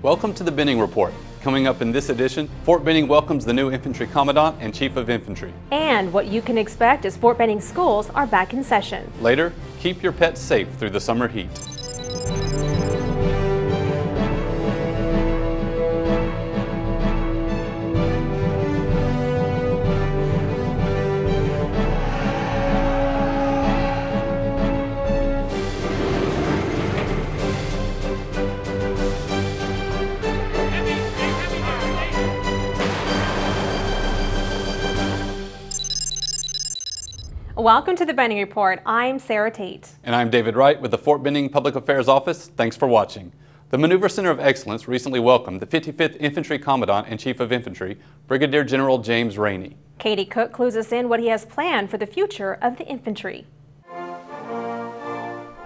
Welcome to the Benning Report. Coming up in this edition, Fort Benning welcomes the new Infantry Commandant and Chief of Infantry. And what you can expect as Fort Benning schools are back in session. Later, keep your pets safe through the summer heat. Welcome to the Benning Report. I'm Sarah Tate. And I'm David Wright with the Fort Benning Public Affairs Office. Thanks for watching. The Maneuver Center of Excellence recently welcomed the 55th Infantry Commandant and Chief of Infantry, Brigadier General James Rainey. Katie Cook clues us in what he has planned for the future of the infantry.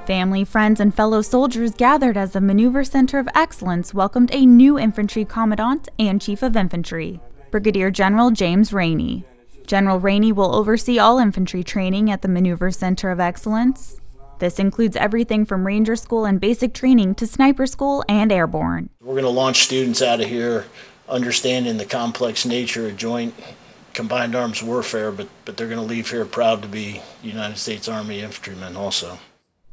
Family, friends, and fellow soldiers gathered as the Maneuver Center of Excellence welcomed a new Infantry Commandant and Chief of Infantry, Brigadier General James Rainey. General Rainey will oversee all infantry training at the Maneuver Center of Excellence. This includes everything from Ranger School and basic training to Sniper School and Airborne. We're going to launch students out of here understanding the complex nature of joint combined arms warfare, but they're going to leave here proud to be United States Army infantrymen also.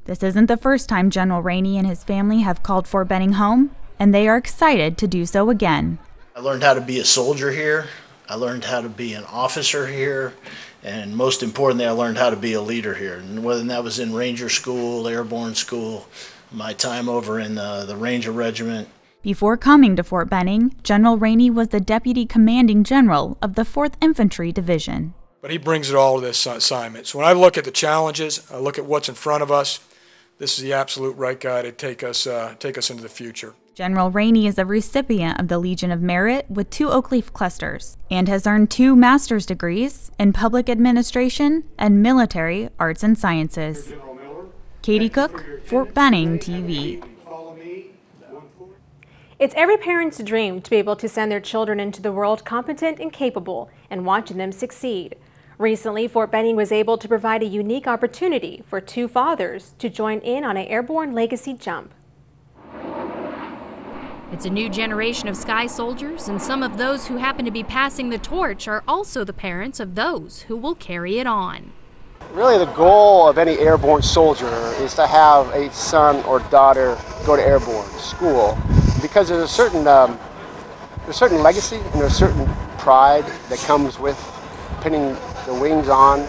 This isn't the first time General Rainey and his family have called Fort Benning home, and they are excited to do so again. I learned how to be a soldier here. I learned how to be an officer here, and most importantly, I learned how to be a leader here. And whether that was in Ranger School, Airborne School, my time over in the Ranger Regiment. Before coming to Fort Benning, General Rainey was the Deputy Commanding General of the 4th Infantry Division. But he brings it all to this assignment. So when I look at the challenges, I look at what's in front of us, this is the absolute right guy to take us into the future. General Rainey is a recipient of the Legion of Merit with 2 Oak Leaf clusters and has earned 2 master's degrees in public administration and military arts and sciences. Katie Cook, Fort Benning TV. It's every parent's dream to be able to send their children into the world competent and capable and watching them succeed. Recently, Fort Benning was able to provide a unique opportunity for 2 fathers to join in on an airborne legacy jump. It's a new generation of sky soldiers, and some of those who happen to be passing the torch are also the parents of those who will carry it on. Really, the goal of any airborne soldier is to have a son or daughter go to airborne school, because there's a certain legacy and there's a certain pride that comes with pinning the wings on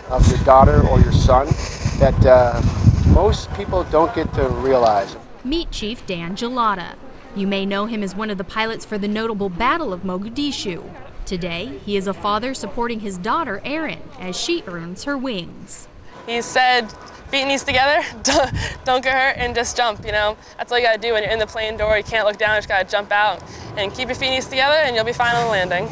of your daughter or your son that most people don't get to realize. Meet Chief Dan Gelada. You may know him as one of the pilots for the notable Battle of Mogadishu. Today, he is a father supporting his daughter, Erin, as she earns her wings. He said, feet and knees together, don't get hurt, and just jump, you know. That's all you gotta do when you're in the plane door. You can't look down, you just gotta jump out. And keep your feet and knees together, and you'll be fine on the landing.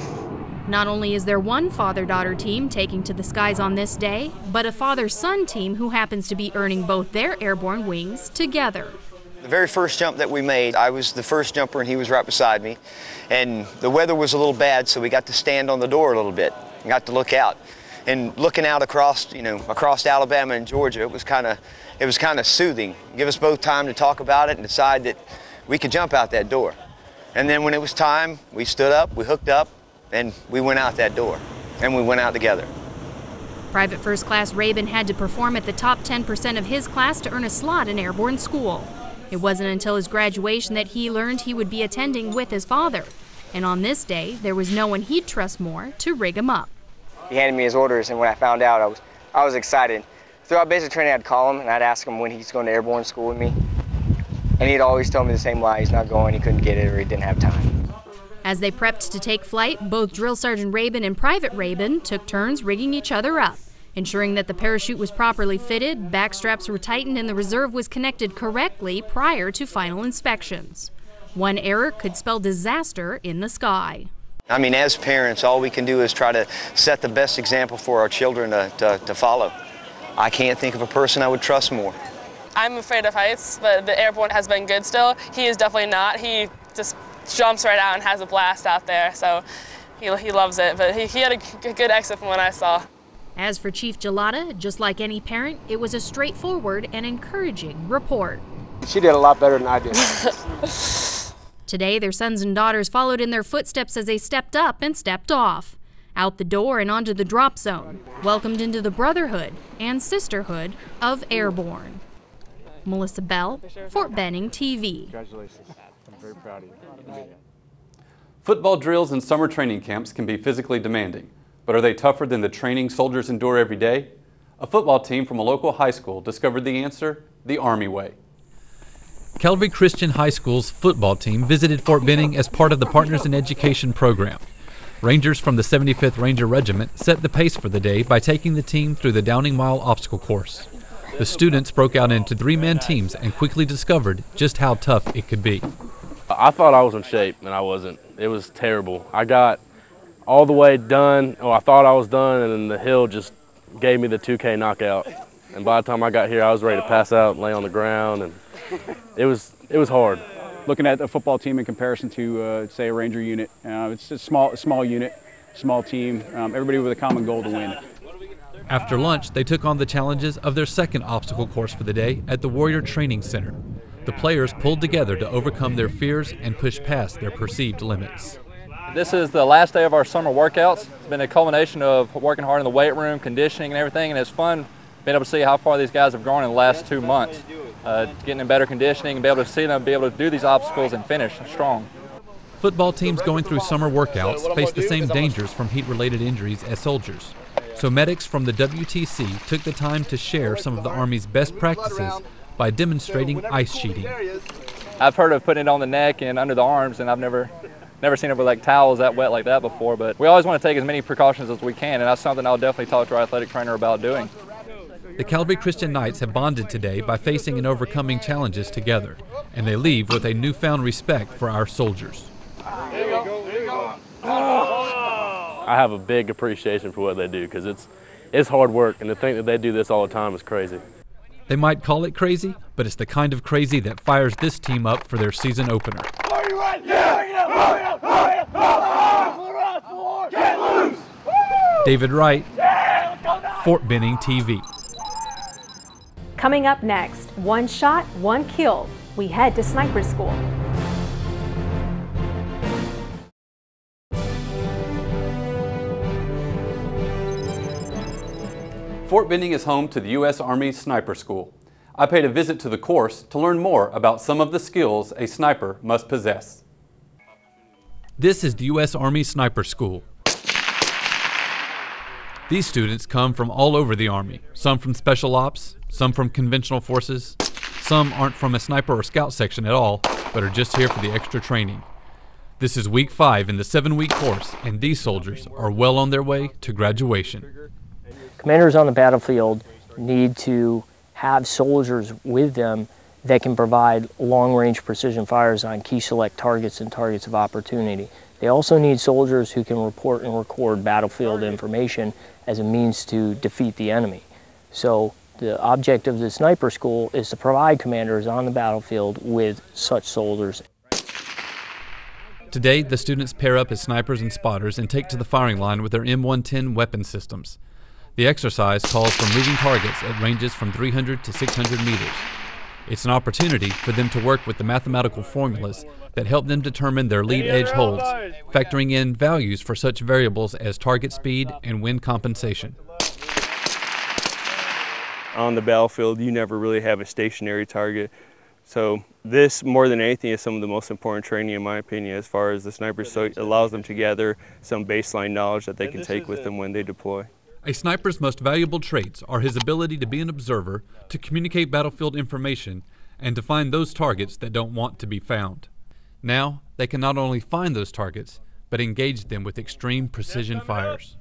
Not only is there one father-daughter team taking to the skies on this day, but a father-son team who happens to be earning both their airborne wings together. The very first jump that we made, I was the first jumper and he was right beside me. And the weather was a little bad, so we got to stand on the door a little bit. Got to look out. And looking out across, across Alabama and Georgia, it was kind of soothing. Give us both time to talk about it and decide that we could jump out that door. And then when it was time, we stood up, we hooked up, and we went out that door. And we went out together. Private First Class Rabin had to perform at the top 10% of his class to earn a slot in Airborne School. It wasn't until his graduation that he learned he would be attending with his father. And on this day, there was no one he'd trust more to rig him up. He handed me his orders, and when I found out, I was excited. Throughout basic training, I'd call him, and I'd ask him when he's going to Airborne School with me. And he'd always tell me the same lie, he's not going, he couldn't get it, or he didn't have time. As they prepped to take flight, both Drill Sergeant Rabin and Private Rabin took turns rigging each other up. Ensuring that the parachute was properly fitted, back straps were tightened, and the reserve was connected correctly prior to final inspections. One error could spell disaster in the sky. I mean, as parents, all we can do is try to set the best example for our children to follow. I can't think of a person I would trust more. I'm afraid of heights, but the airborne has been good still. He is definitely not. He just jumps right out and has a blast out there, so he loves it. But he had a good exit from what I saw. As for Chief Gelada, just like any parent, it was a straightforward and encouraging report. She did a lot better than I did. Today, their sons and daughters followed in their footsteps as they stepped up and stepped off. Out the door and onto the drop zone, welcomed into the brotherhood and sisterhood of Airborne. Melissa Bell, Fort Benning TV. Congratulations. I'm very proud of you. Football drills and summer training camps can be physically demanding, but are they tougher than the training soldiers endure every day? A football team from a local high school discovered the answer the Army way. Calvary Christian High School's football team visited Fort Benning as part of the Partners in Education program. Rangers from the 75th Ranger Regiment set the pace for the day by taking the team through the Downing Mile obstacle course. The students broke out into three-man teams and quickly discovered just how tough it could be. I thought I was in shape, and I wasn't. It was terrible. I got all the way done, or I thought I was done, and then the hill just gave me the 2K knockout. And by the time I got here, I was ready to pass out and lay on the ground, and it was hard. Looking at the football team in comparison to, say, a Ranger unit, it's a small unit, small team, everybody with a common goal to win. After lunch, they took on the challenges of their second obstacle course for the day at the Warrior Training Center. The players pulled together to overcome their fears and push past their perceived limits. This is the last day of our summer workouts. It's been a culmination of working hard in the weight room, conditioning and everything, and it's fun being able to see how far these guys have grown in the last 2 months. Getting in better conditioning and be able to see them be able to do these obstacles and finish strong. Football teams going through summer workouts face the same dangers from heat-related injuries as soldiers. So medics from the WTC took the time to share some of the Army's best practices by demonstrating ice sheeting. I've heard of putting it on the neck and under the arms, and I've never seen it with like towels that wet like that before, but we always want to take as many precautions as we can, and that's something I'll definitely talk to our athletic trainer about doing. The Calvary Christian Knights have bonded today by facing and overcoming challenges together, and they leave with a newfound respect for our soldiers. There you go. There you go. I have a big appreciation for what they do because it's hard work, and to think that they do this all the time is crazy. They might call it crazy, but it's the kind of crazy that fires this team up for their season opener. David Wright, Fort Benning TV. Coming up next, 1 shot, 1 kill. We head to sniper school. Fort Benning is home to the U.S. Army Sniper School. I paid a visit to the course to learn more about some of the skills a sniper must possess. This is the U.S. Army Sniper School. These students come from all over the Army, some from Special Ops, some from conventional forces, some aren't from a sniper or scout section at all, but are just here for the extra training. This is week 5 in the 7-week course, and these soldiers are well on their way to graduation. Commanders on the battlefield need to have soldiers with them that can provide long-range precision fires on key select targets and targets of opportunity. They also need soldiers who can report and record battlefield information as a means to defeat the enemy. So the object of the sniper school is to provide commanders on the battlefield with such soldiers. Today, the students pair up as snipers and spotters and take to the firing line with their M110 weapon systems. The exercise calls for moving targets at ranges from 300 to 600 meters. It's an opportunity for them to work with the mathematical formulas that help them determine their lead edge holds, factoring in values for such variables as target speed and wind compensation. On the battlefield, you never really have a stationary target. So this, more than anything, is some of the most important training, in my opinion, as far as the snipers. So it allows them to gather some baseline knowledge that they can take with them when they deploy. A sniper's most valuable traits are his ability to be an observer, to communicate battlefield information, and to find those targets that don't want to be found. Now, they can not only find those targets, but engage them with extreme precision fires.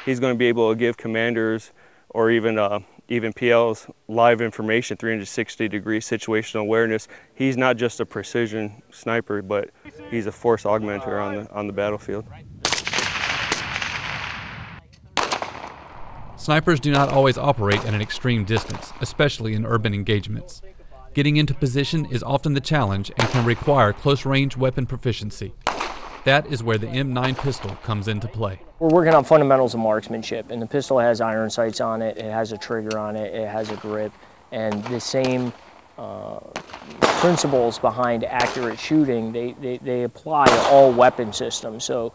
He's going to be able to give commanders or even PLs live information, 360-degree situational awareness. He's not just a precision sniper, but he's a force augmenter on the battlefield. Snipers do not always operate at an extreme distance, especially in urban engagements. Getting into position is often the challenge and can require close-range weapon proficiency. That is where the M9 pistol comes into play. We're working on fundamentals of marksmanship, and the pistol has iron sights on it, it has a trigger on it, it has a grip, and the same principles behind accurate shooting, they apply to all weapon systems. So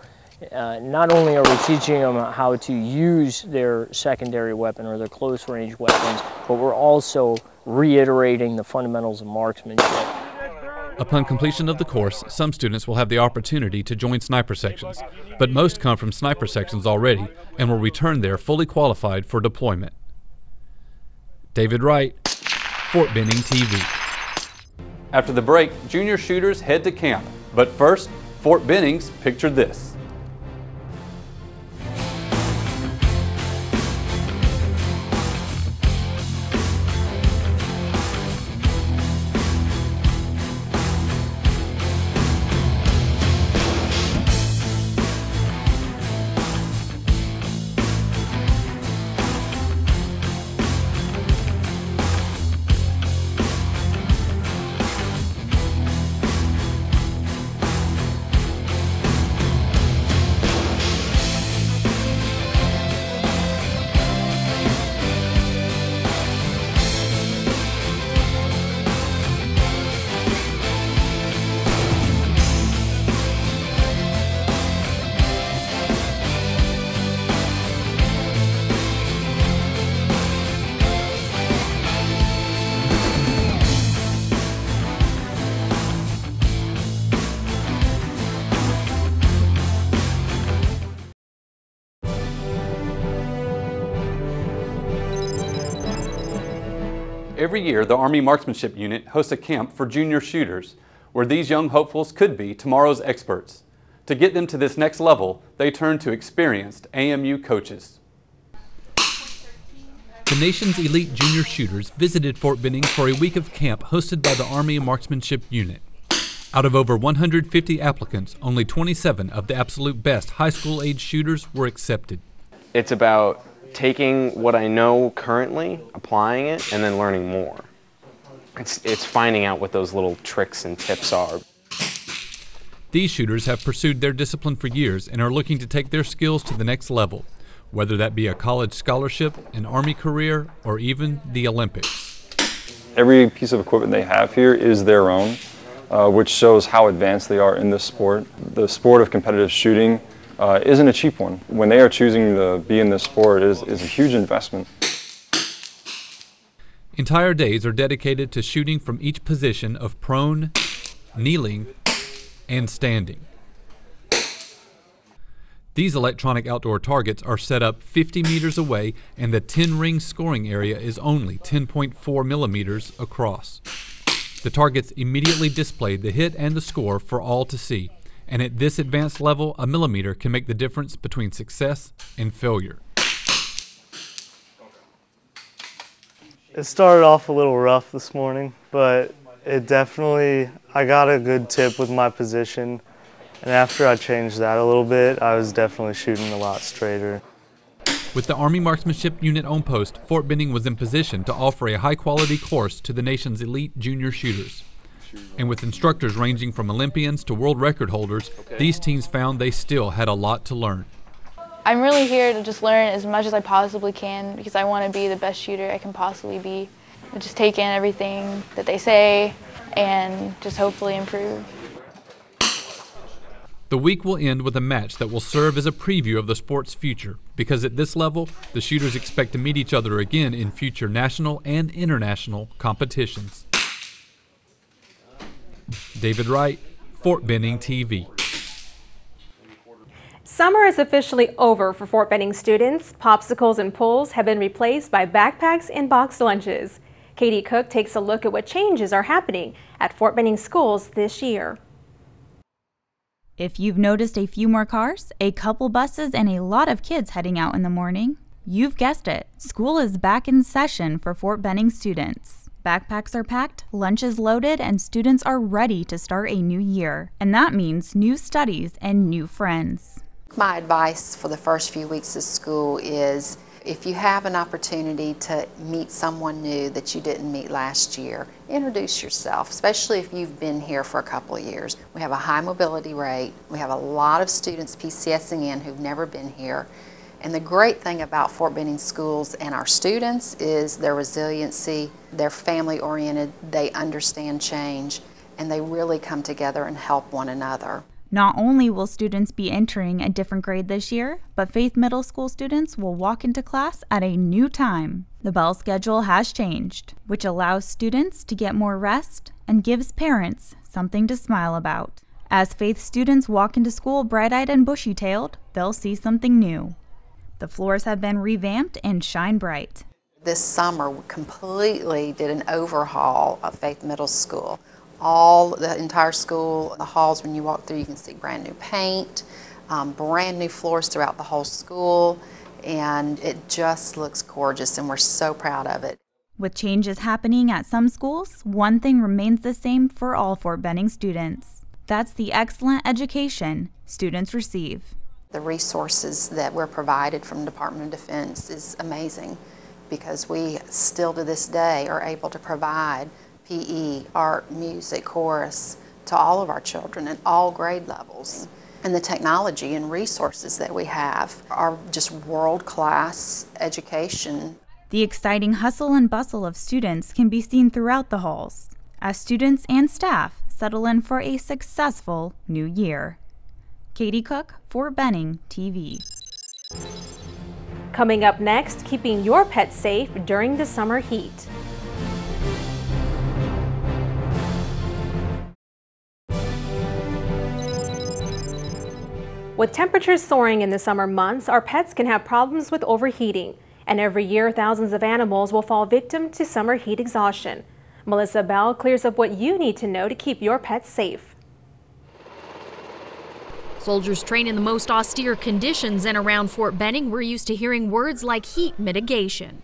not only are we teaching them how to use their secondary weapon or their close range weapons, but we're also reiterating the fundamentals of marksmanship. Upon completion of the course, some students will have the opportunity to join sniper sections, but most come from sniper sections already and will return there fully qualified for deployment. David Wright, Fort Benning TV. After the break, junior shooters head to camp. But first, Fort Benning's Picture This. Every year, the Army Marksmanship Unit hosts a camp for junior shooters, where these young hopefuls could be tomorrow's experts. To get them to this next level, they turn to experienced AMU coaches. The nation's elite junior shooters visited Fort Benning for a week of camp hosted by the Army Marksmanship Unit. Out of over 150 applicants, only 27 of the absolute best high school-age shooters were accepted. It's about taking what I know currently, applying it, and then learning more. It's finding out what those little tricks and tips are. These shooters have pursued their discipline for years and are looking to take their skills to the next level, whether that be a college scholarship, an Army career, or even the Olympics. Every piece of equipment they have here is their own, which shows how advanced they are in this sport. The sport of competitive shooting isn't a cheap one. When they are choosing to be in this sport, it is a huge investment. Entire days are dedicated to shooting from each position of prone, kneeling, and standing. These electronic outdoor targets are set up 50 meters away, and the 10-ring scoring area is only 10.4 millimeters across. The targets immediately display the hit and the score for all to see. And at this advanced level, a millimeter can make the difference between success and failure. It started off a little rough this morning, but I got a good tip with my position, and after I changed that a little bit, I was definitely shooting a lot straighter. With the Army Marksmanship Unit on post, Fort Benning was in position to offer a high-quality course to the nation's elite junior shooters. And with instructors ranging from Olympians to world record holders, these teams found they still had a lot to learn. I'm really here to just learn as much as I possibly can because I want to be the best shooter I can possibly be. I just take in everything that they say and just hopefully improve. The week will end with a match that will serve as a preview of the sport's future, because at this level, the shooters expect to meet each other again in future national and international competitions. David Wright, Fort Benning TV. Summer is officially over for Fort Benning students. Popsicles and pools have been replaced by backpacks and boxed lunches. Katie Cook takes a look at what changes are happening at Fort Benning schools this year. If you've noticed a few more cars, a couple buses, and a lot of kids heading out in the morning, you've guessed it. School is back in session for Fort Benning students. Backpacks are packed, lunches loaded, and students are ready to start a new year. And that means new studies and new friends. My advice for the first few weeks of school is if you have an opportunity to meet someone new that you didn't meet last year, introduce yourself, especially if you've been here for a couple of years. We have a high mobility rate. We have a lot of students PCSing in who've never been here. And the great thing about Fort Benning schools and our students is their resiliency, they're family-oriented, they understand change, and they really come together and help one another. Not only will students be entering a different grade this year, but Faith Middle School students will walk into class at a new time. The bell schedule has changed, which allows students to get more rest and gives parents something to smile about. As Faith students walk into school bright-eyed and bushy-tailed, they'll see something new. The floors have been revamped and shine bright. This summer, we completely did an overhaul of Faith Middle School. The entire school, the halls, when you walk through, you can see brand new paint, brand new floors throughout the whole school, and it just looks gorgeous, and we're so proud of it. With changes happening at some schools, one thing remains the same for all Fort Benning students. That's the excellent education students receive. The resources that we're provided from the Department of Defense is amazing, because we still to this day are able to provide PE, art, music, chorus to all of our children at all grade levels. And the technology and resources that we have are just world-class education. The exciting hustle and bustle of students can be seen throughout the halls as students and staff settle in for a successful new year. Katie Cook, Fort Benning TV. Coming up next, keeping your pet safe during the summer heat. With temperatures soaring in the summer months, our pets can have problems with overheating. And every year, thousands of animals will fall victim to summer heat exhaustion. Melissa Bell clears up what you need to know to keep your pets safe. Soldiers train in the most austere conditions, and around Fort Benning, we're used to hearing words like heat mitigation.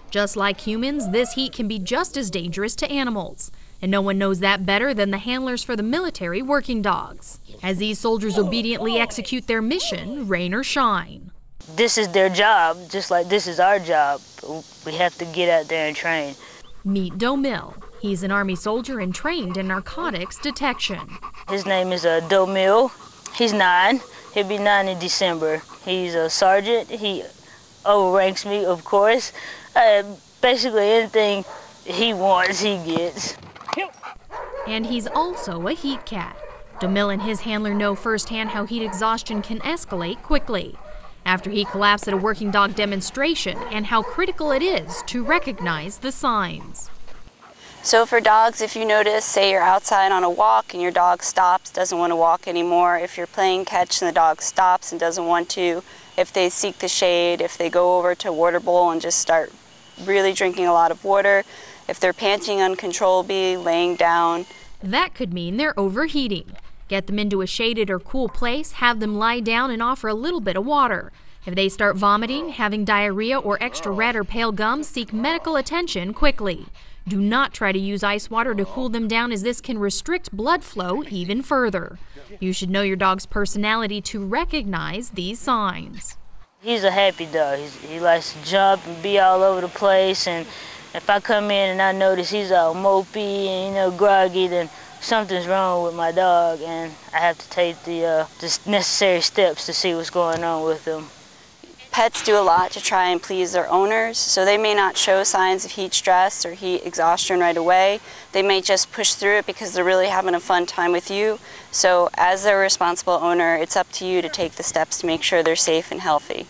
Just like humans, this heat can be just as dangerous to animals. And no one knows that better than the handlers for the military working dogs. As these soldiers obediently execute their mission, rain or shine. This is their job, just like this is our job. We have to get out there and train. Meet Domil. He's an Army soldier and trained in narcotics detection. His name is Domil. He's 9. He'll be 9 in December. He's a sergeant. He overranks me, of course. Basically anything he wants, he gets. And he's also a heat cat. Domil and his handler know firsthand how heat exhaustion can escalate quickly. After he collapsed at a working dog demonstration, and how critical it is to recognize the signs. So for dogs, if you notice, say you're outside on a walk and your dog stops, doesn't want to walk anymore, if you're playing catch and the dog stops and doesn't want to, if they seek the shade, if they go over to a water bowl and just start really drinking a lot of water, if they're panting uncontrollably, laying down. That could mean they're overheating. Get them into a shaded or cool place, have them lie down and offer a little bit of water. If they start vomiting, having diarrhea, or extra red or pale gums, seek medical attention quickly. Do not try to use ice water to cool them down, as this can restrict blood flow even further. You should know your dog's personality to recognize these signs. He's a happy dog. He likes to jump and be all over the place, and if I come in and I notice he's all mopey and groggy, then something's wrong with my dog, and I have to take the necessary steps to see what's going on with him. Pets do a lot to try and please their owners, so they may not show signs of heat stress or heat exhaustion right away. They may just push through it because they're really having a fun time with you. So as their responsible owner, it's up to you to take the steps to make sure they're safe and healthy.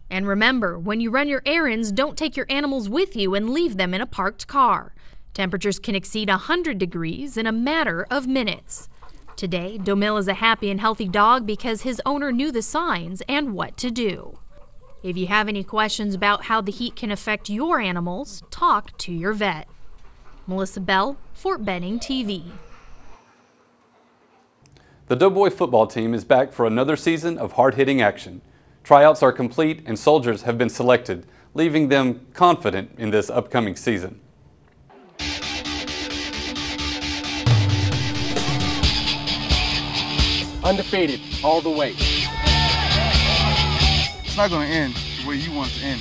And remember, when you run your errands, don't take your animals with you and leave them in a parked car. Temperatures can exceed 100 degrees in a matter of minutes. Today, Domil is a happy and healthy dog because his owner knew the signs and what to do. If you have any questions about how the heat can affect your animals, talk to your vet. Melissa Bell, Fort Benning TV. The Doughboy Football Team is back for another season of hard-hitting action. Tryouts are complete and soldiers have been selected, leaving them confident in this upcoming season. Undefeated, all the way. It's not going to end the way you want it to end.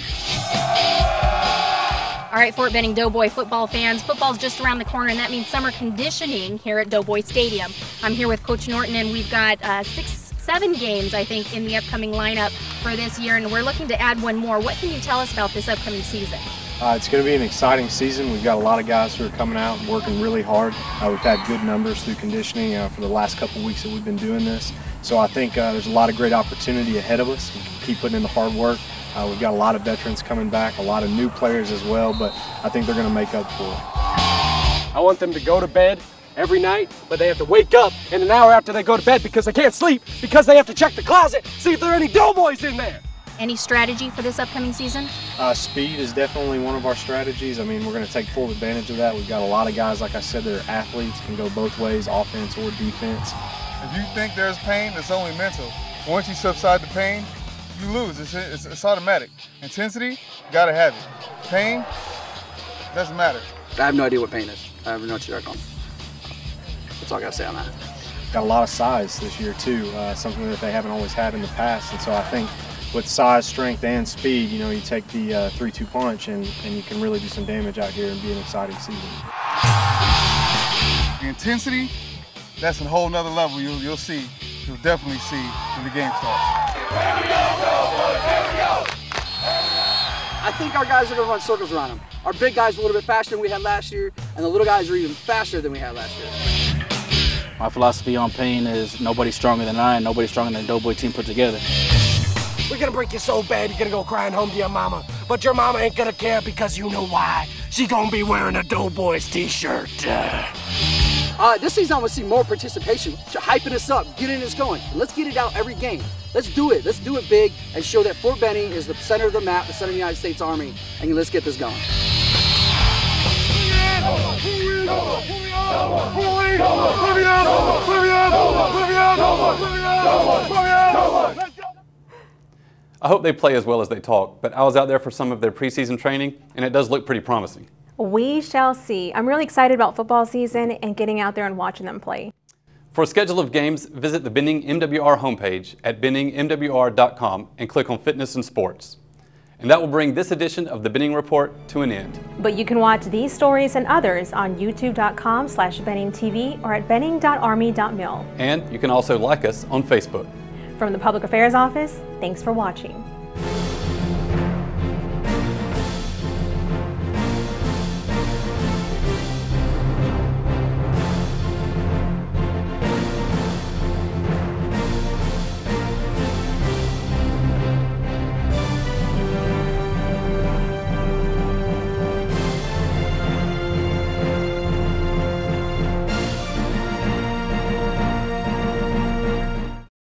All right, Fort Benning Doughboy football fans, football's just around the corner, and that means summer conditioning here at Doughboy Stadium. I'm here with Coach Norton, and we've got six 7 games, I think, in the upcoming lineup for this year, and we're looking to add one more. What can you tell us about this upcoming season? It's going to be an exciting season. We've got a lot of guys who are coming out and working really hard. We've had good numbers through conditioning for the last couple weeks that we've been doing this. So I think there's a lot of great opportunity ahead of us. We can keep putting in the hard work. We've got a lot of veterans coming back, a lot of new players as well, but I think they're going to make up for it. I want them to go to bed every night, but they have to wake up in an hour after they go to bed because they can't sleep, because they have to check the closet, see if there are any doughboys in there. Any strategy for this upcoming season? Speed is definitely one of our strategies. I mean, we're going to take full advantage of that. We've got a lot of guys, like I said, that are athletes, can go both ways, offense or defense. If you think there's pain, it's only mental. Once you subside the pain, you lose. It's automatic. Intensity, you gotta have it. Pain, doesn't matter. I have no idea what pain is. I have no idea. That's all I gotta say on that. Got a lot of size this year too, something that they haven't always had in the past, and so I think with size, strength, and speed, you know, you take the 3-2 punch and you can really do some damage out here and be an exciting season. The intensity, that's a whole nother level. You'll see. You'll definitely see when the game starts. Here we go! I think our guys are going to run circles around them. Our big guys are a little bit faster than we had last year, and the little guys are even faster than we had last year. My philosophy on pain is nobody's stronger than I, and nobody's stronger than the Doughboy team put together. We're going to break you so bad you're going to go crying home to your mama. But your mama ain't going to care because you know why. She's going to be wearing a Doughboys t-shirt. This season I want to see more participation, hyping us up, getting us going. Let's get it out every game. Let's do it. Let's do it big and show that Fort Benning is the center of the map, the center of the United States Army, and let's get this going. I hope they play as well as they talk, but I was out there for some of their preseason training, and it does look pretty promising. We shall see. I'm really excited about football season and getting out there and watching them play. For a schedule of games, visit the Benning MWR homepage at benningmwr.com and click on Fitness and Sports. And that will bring this edition of the Benning Report to an end. But you can watch these stories and others on youtube.com/BenningTV or at benning.army.mil. And you can also like us on Facebook. From the Public Affairs Office, thanks for watching.